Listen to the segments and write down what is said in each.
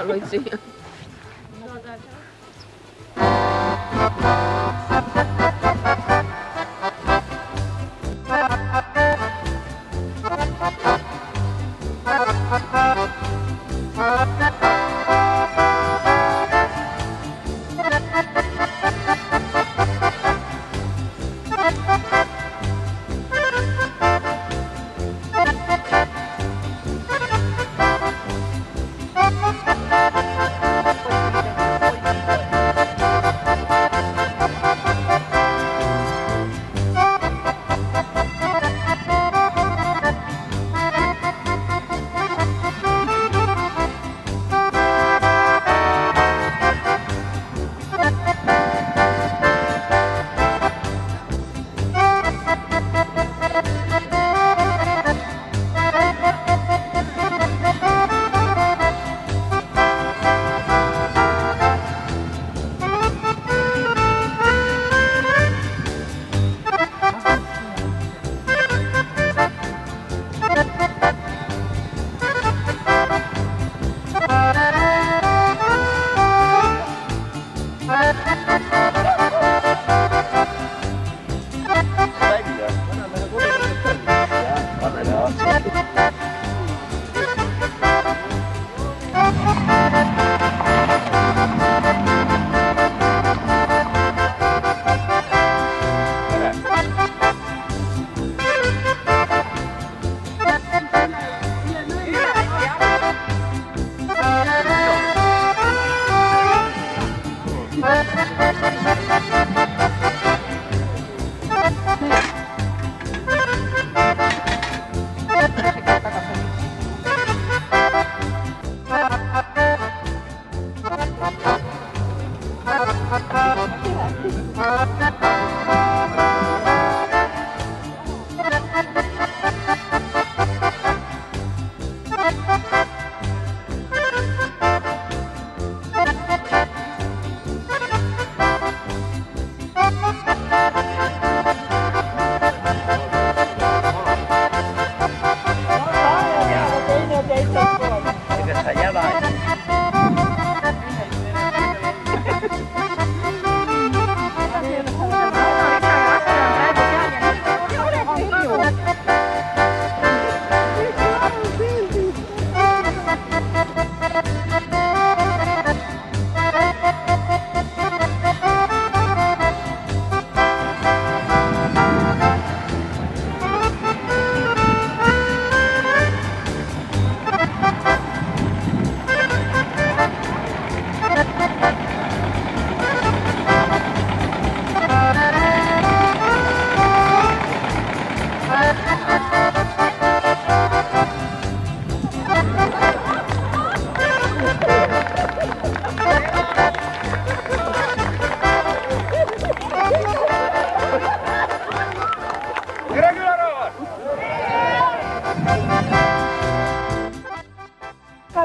võid siia.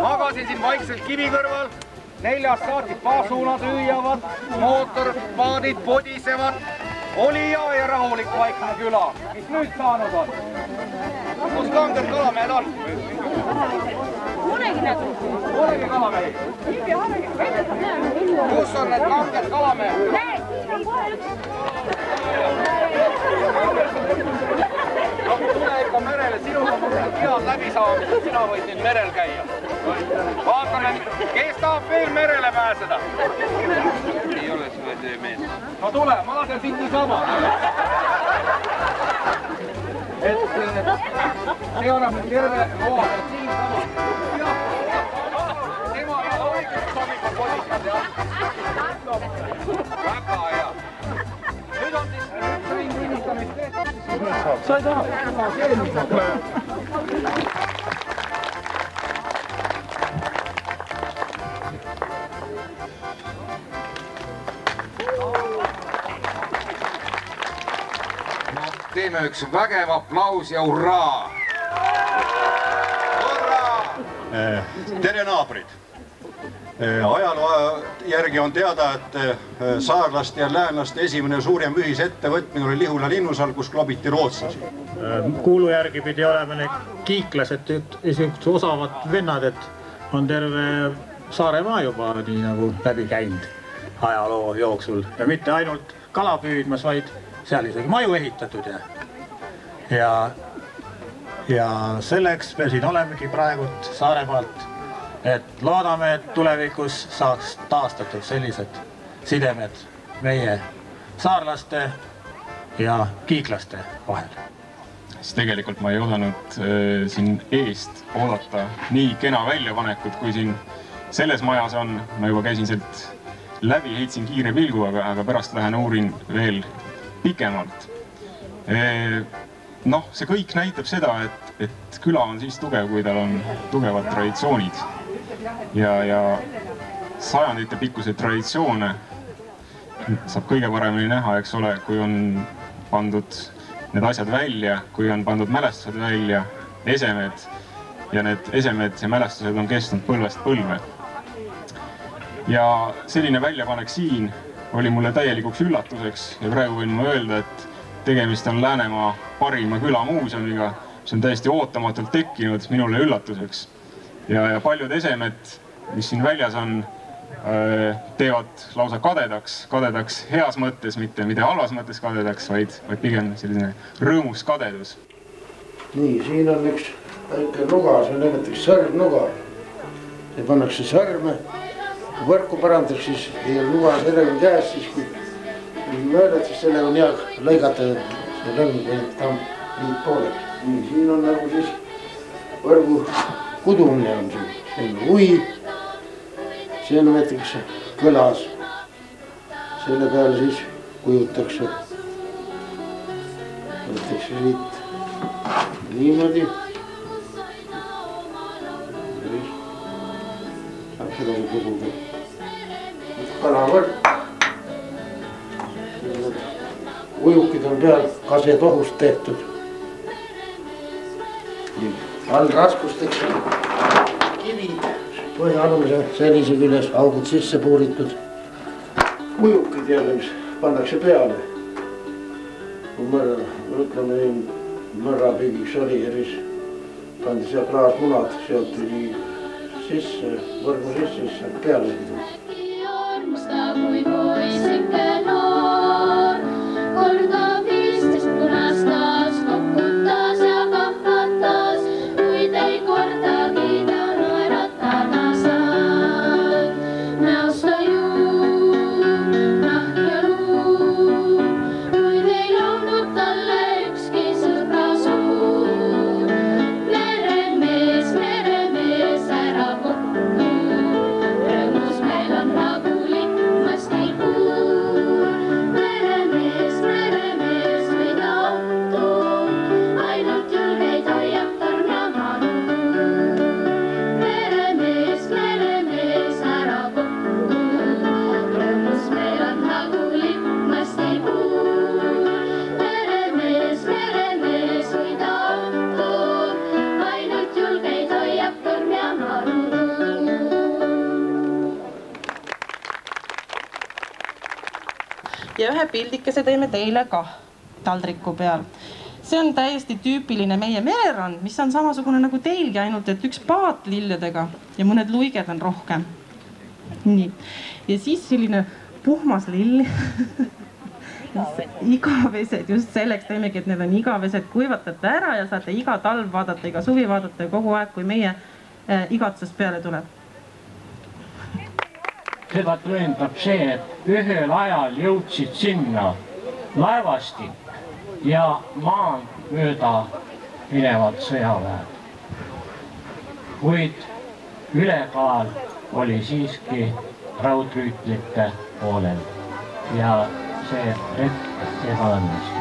Magasin siin vaikselt kivi kõrval, 4 saatid paasuunad hüüavad, mootorpaadid podisevad. Oli hea ja rahulik vaikne küla. Mis nüüd saanud on? Kus kanged kalamehed on? Polegi kalamehed. Kus on need kanged kalamehed? Tule ikka merele, sinul on head läbisaamised, sina võid nüüd merel käia. Vaatame, kes tahab veel merele pääseda? Ei ole sulle töö mees. No tule, ma lasen siit niisama. See annab nüüd terve loa siin sama. Tema õigelt sobib podikad ja väga hea. Nüüd on siis sõin tunnistamist tehtud. Sa ei taha? Teeme üks vägev aplaus ja hurraa! Hurraa! Tere naabrid! Ajaloo järgi on teada, et saarlaste ja läänlaste esimene suurem ühisettevõtmine oli Lihula linnusal, kus klobiti rootslasi. Kuulu järgi pidi olema need kiiklased, osavad vennad, et on terve Saaremaa juba nii nagu läbi käinud ajaloo jooksul ja mitte ainult kala püüdmas, vaid seal isegi maju ehitatud ja selleks me siin olemegi praegult Saaremaalt, et loodame, et tulevikus saaks taastatud sellised sidemed meie saarlaste ja kiiklaste vahel. Siis tegelikult ma ei osanud siin eest oodata nii kena väljapanekut, kui siin selles majas on. Ma juba käisin sealt läbi, heitsin kiire pilgu, aga pärast lähen uurin veel pikemalt. Noh, see kõik näitab seda, et küla on siis tugev, kui tal on tugevad traditsioonid. Ja sajandite pikkuse traditsioone saab kõige paremini näha, eks ole, kui on pandud need asjad välja, kui on pandud mälestused välja, esemed ja need esemed ja mälestused on kestnud põlvest põlve. Ja selline väljapanek siin oli mulle täielikuks üllatuseks ja praegu võin ma öelda, et tegemist on Läänemaa parima külamuuseumiga, mis on täiesti ootamatult tekkinud minule üllatuseks. Ja paljud esemed, mis siin väljas on, teevad lausa kadedaks heas mõttes, mitte halvas mõttes kadedaks, vaid pigem selline rõõmus kadedus. Nii, siin on üks väike nuga, see nimetatakse sõrmnuga. See pannakse sõrme, kui võrku parandatakse, siis ei ole nuga sellega käes, siis kui möödad, siis sellega on hea lõigata see lõng või liit pooleks. Nii, siin on nagu siis võrgu kudumine on siin, see on ui. See on näiteks kõlas, selle peale siis kujutakse siit niimoodi. Saab sedagi kududa. Kalavõrk. Ujukid on peal kasetohust tehtud. All raskusteks kivid. Põhja-alumise sellise küljes augud sisse puuritud. Ujukid jälle, mis pannakse peale. Kui ütleme nii mõrrapüügiks oli ja siis pandi seal klaasmunad, seoti sisse, võrgu sisse, siis saab peale siduda. Kui poisike noor, korda 15 punastas, koputas ja kahvatas, kuid ei kordagi ta naeratada saad. Näosta juur, nahk ja luur, kuid ei laulnud talle ükski sõbra suur. Meremees, ära kokku, rõõmus meil on nagu lippmasti kuur. Meremees, mida ottu, ainult julgeid hoiab torn ja manu. Meremees, ära kokku, rõõmus meil on nagu lippmasti kuur. Meremees, mida ottu, ainult julgeid hoiab torn ja manu. Ja ühe pildikese teeme teile ka taldriku peal. See on täiesti tüüpiline meie mererand, mis on samasugune nagu teilgi, ainult et üks paat lilledega ja mõned luiged on rohkem. Nii. Ja siis selline puhmas lill. Igavesed, just selleks teemegi, et need on igavesed, kuivatate ära ja saate iga talv vaadata, iga suvi vaadata ja kogu aeg, kui meie igatsus peale tuleb. Seda tõendab see, et ühel ajal jõudsid sinna laevastik ja maan mööda minevad sõjaväed. Kuid ülekaal oli siiski raudrüütlite poolel ja see retk ebaõnnestus.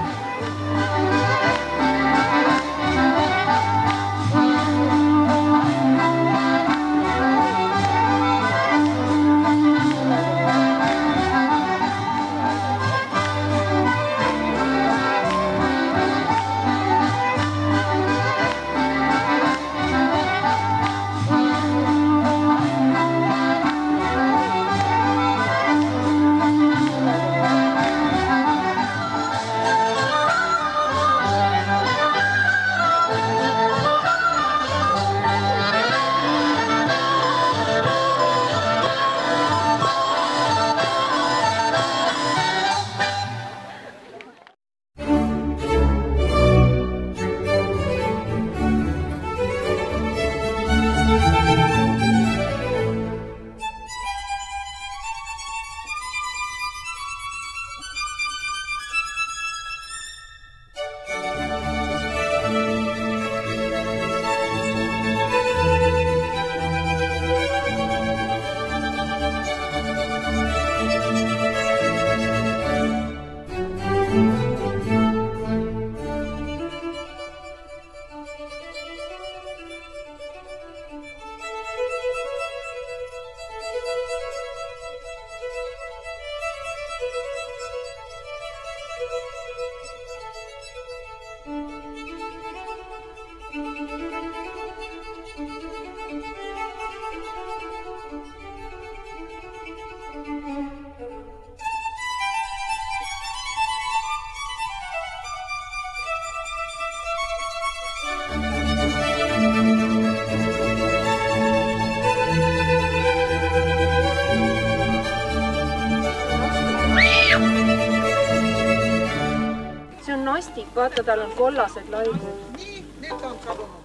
Astik, vaata, tal on kollased laided. Nii, need on kadunud.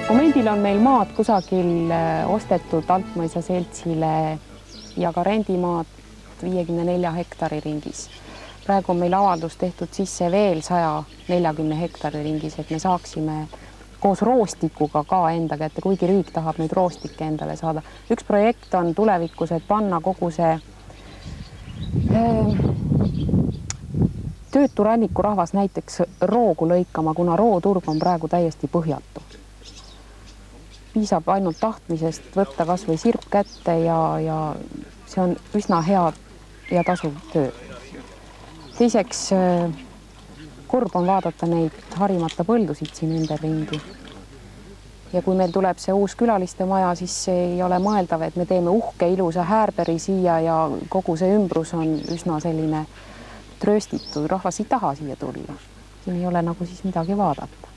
Momendil on meil maad kusagil ostetud Altmõisa seltsile ja ka rendimaad 54 hektari ringis. Praegu on meil avaldus tehtud sisse veel 140 hektari ringis, et me saaksime koos roostikuga ka enda kätte, kuigi riik tahab neid roostikke endale saada. Üks projekt on tulevikus, et panna kogu see töötu rannikurahvas näiteks roogu lõikama, kuna rooturg on praegu täiesti põhjatu. Piisab ainult tahtmisest võtta kas või sirp kätte ja see on üsna hea ja tasuv töö. Teiseks, kurb on vaadata neid harimata põldusid siin ümber ringi. Ja kui meil tuleb see uus külaliste maja, siis ei ole mõeldav, et me teeme uhke ilusa häärberi siia ja kogu see ümbrus on üsna selline trööstitud. Rahvas ei taha siia tulla. Siin ei ole nagu siis midagi vaadata.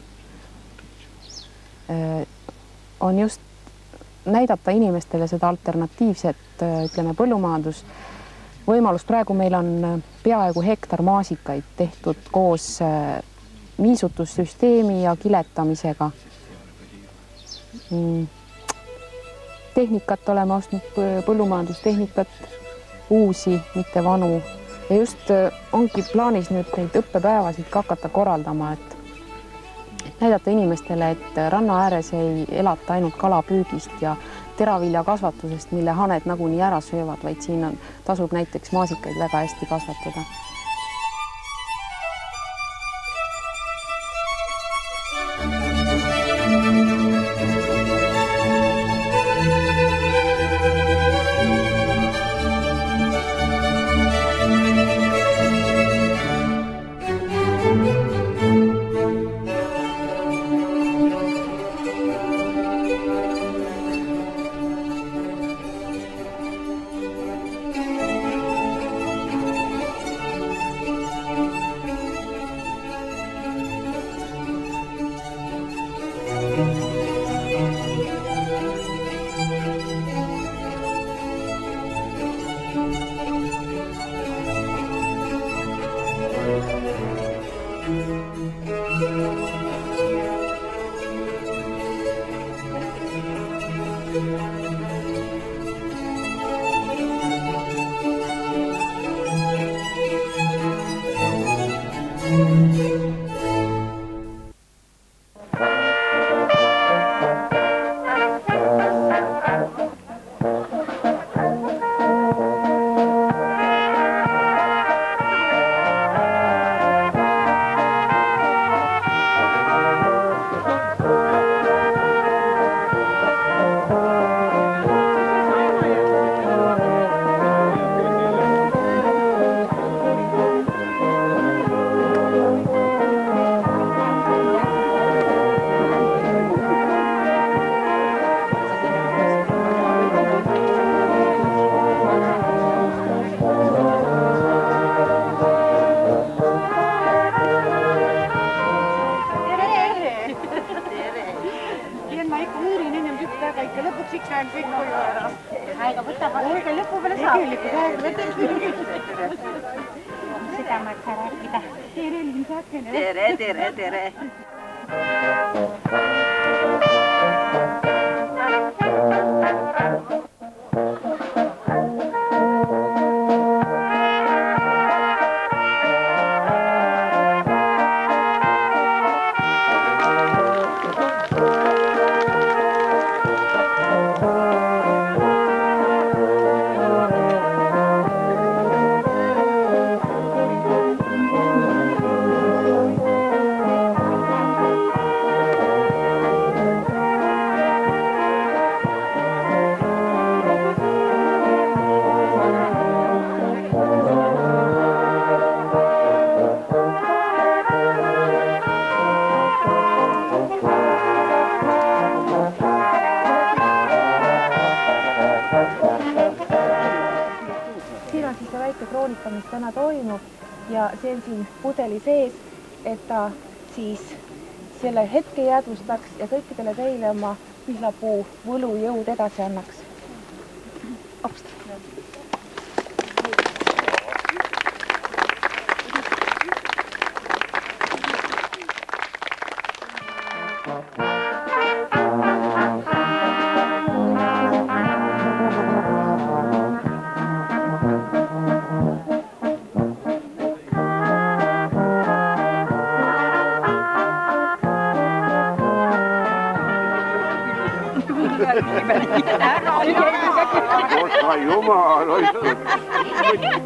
On just näidata inimestele seda alternatiivset, ütleme, põllumajandus. Võimalus praegu meil on peaaegu hektar maasikaid tehtud koos niisutussüsteemi ja kiletamisega. Tehnikat oleme ostnud, põllumajandustehnikat, uusi, mitte vanu. Ja just ongi plaanis nüüd neid õppepäevasid hakata korraldama, et näidata inimestele, et ranna ääres ei elata ainult kalapüügist ja teravilja kasvatusest, mille haned nagunii ära söövad, vaid siin tasub näiteks maasikaid väga hästi kasvatada. Tere. kroonikamist täna toimub ja see on siin pudeli sees, et ta siis selle hetke jäädvustaks ja kõikidele teile oma pihlapuu võlujõud edasi annaks. Jumal,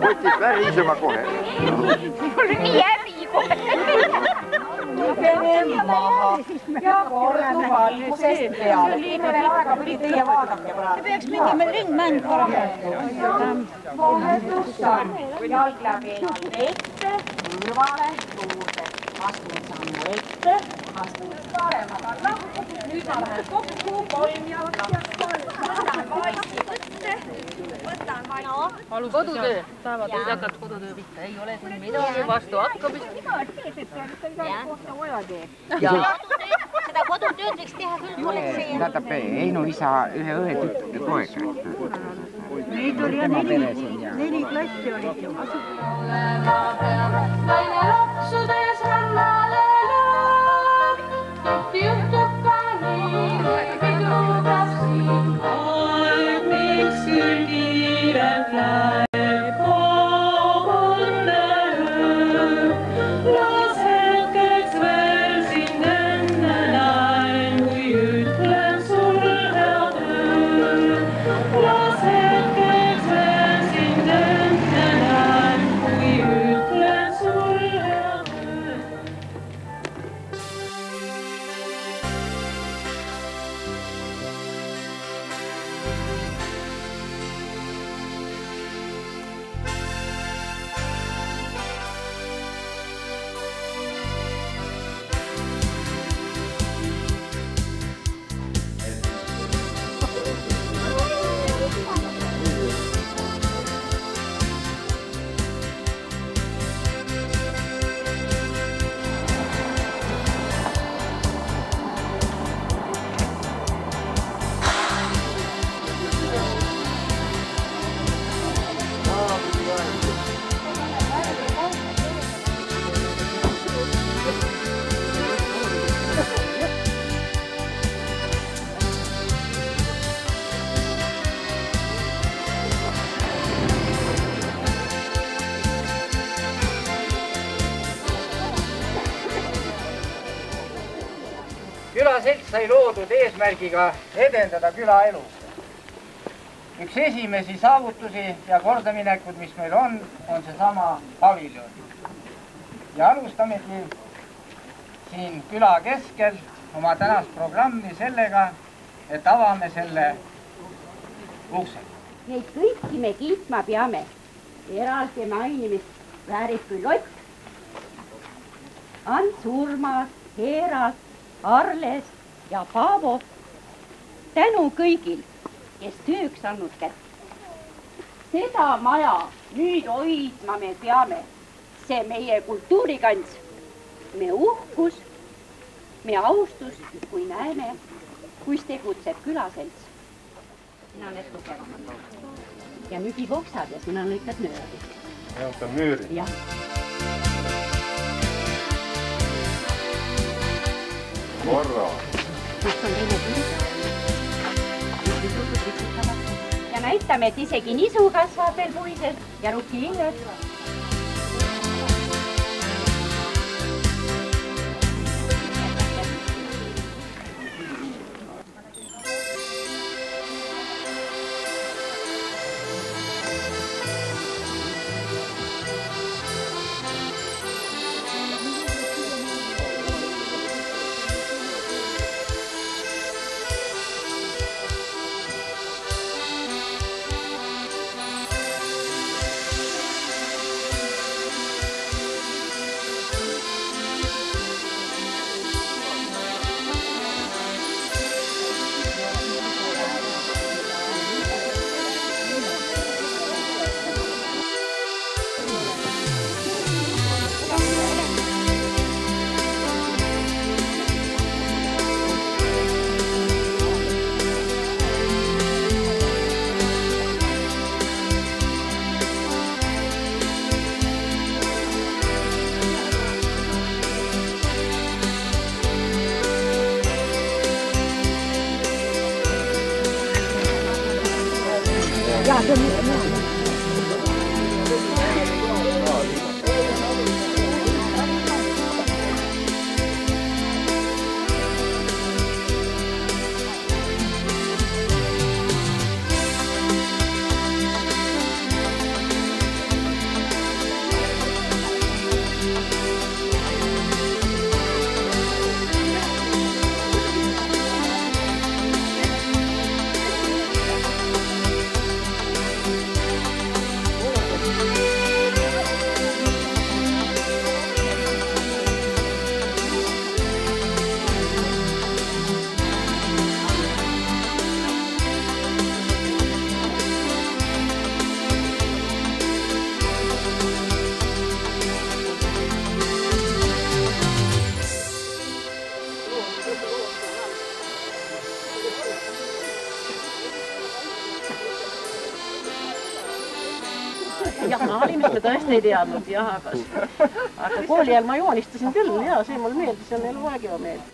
võttis värisema kohe. Mul nii häbi kohe. Lugeme maha ja kordu valgusest peale. Veel aega pidi teie vaadake praegu. Peaks mingi ringmäng parem. Vahetussamm, jalg läbi ette, kõrvale, juurde. Astun sammu ette, astun paremad alla. Nüüd ma lähen kokku, 3 jalga. Võtan vaisi võtte. Võtan vaisi. Kodutöö. Päevad ei hakata kodutöö pihta. Ei ole siin midagi vastu hakkamist. Seda kodutööd võiks teha küll politsei. Tähendab, Einu isa ühe õe tütre poeg. Neid oli 4 klassi olid ju. Naine lapsudes rannale lööb, juhtub ka nii, või pidurdab siin. Aeg, miks küll kiirelt läheb, õnne lööb. Las hetkeks veel sind enne näen, kui ütlen sul head ööd. Las hetkeks veel sind enne näen, kui ütlen sul head ööd. Külaselts sai loodud eesmärgiga edendada külaelu. Üks esimesi saavutusi ja kordaminekud, mis meil on seesama paviljon. Ja alustamegi siin küla keskel oma tänast programmi sellega, et avame selle ukse. Neid kõiki me kiitma peame. Eraldi mainimist väärib küll Ott, Ants Urmas, Heeras, Arles ja Paavo. Tänu kõigil, kes tööks andnud kätt. Seda maja nüüd hoidma me peame. See meie kultuurikants, me uhkus, me austus, kui näeme, kus tegutseb külaselts. Sina on need tugevamad. Ja nügib oksad ja sina lõikad nööri. Ja on nööri? Jah. Korra. Kus on teine küll? Ja näitame, et isegi nisu kasvab veel puises ja ruki illes. jah, valimist ma tõesti ei teadnud, jah, aga kooli ajal ma joonistasin küll ja see mulle meeldis, see on eluaeg juba meeldis.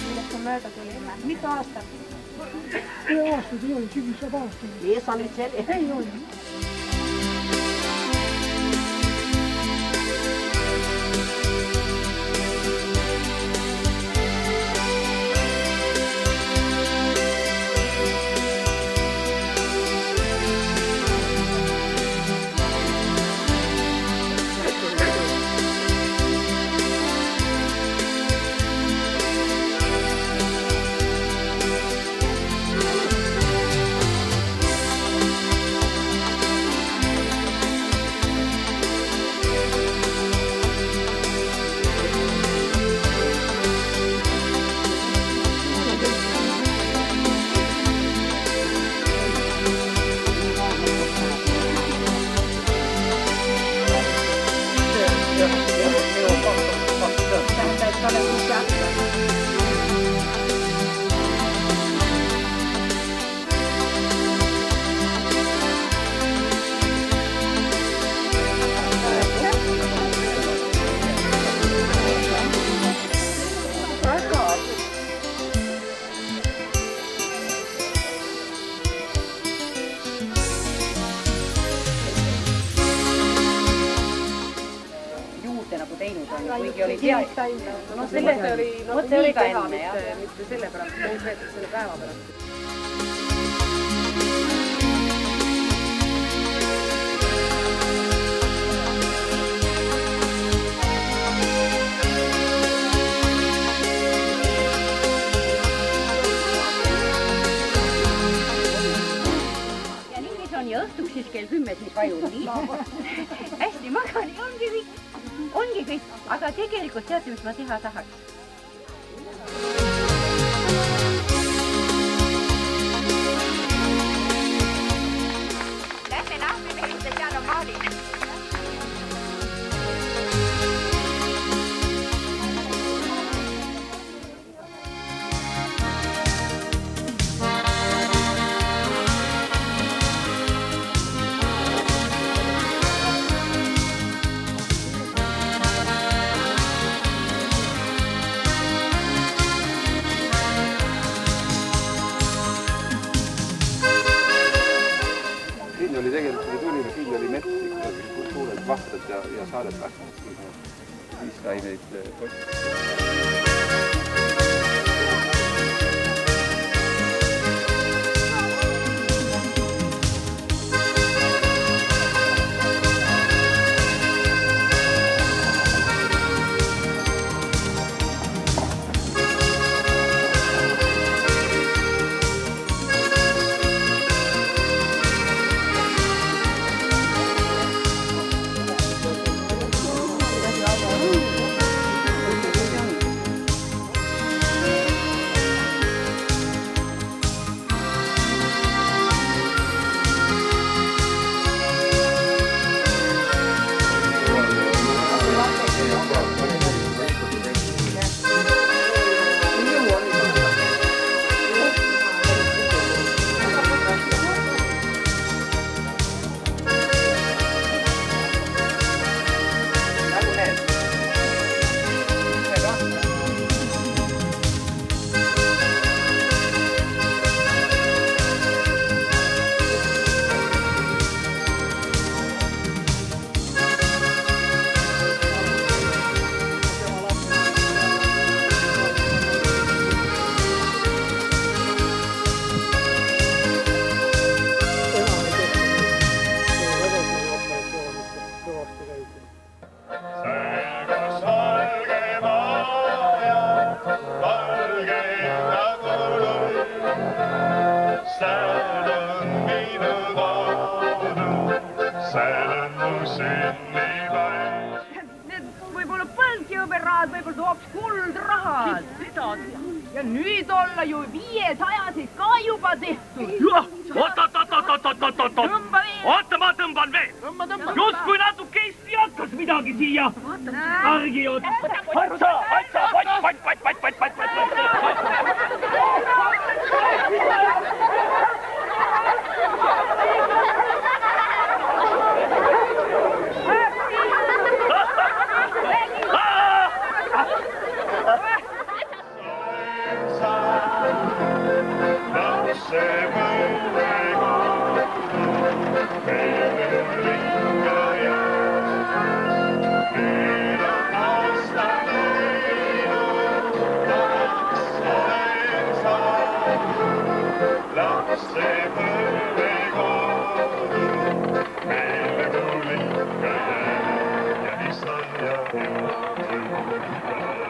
Millest me mööda tulime? Mitu aastat? Aastad ei ole, sügis saab aastad. Ees olid see? Ei ole. kuigi oli teada. No see oli ka enne, jah. Mitte selle pärast, konkreetselt selle päeva pärast. Ja õhtuks siis kell 10 siis vajun nii. Hästi magan ja ongi kõik. Aga tegelikult teate, mis ma teha tahaks? Lähme nahvime ühte seal on maalid. Siin oli tegelikult, kui tulime, siin oli mets, suured vastad ja saared kasvanud. Siis sai neid totti. Need võib-olla põldjõuberaad, võib-olla hoopis kuldrahad. Ja nüüd olla ju 500 ka juba tehtud. Oot, ma tõmban veel. Just kui natuke Eesti hakkas midagi siia. Argi otsa. Thank you.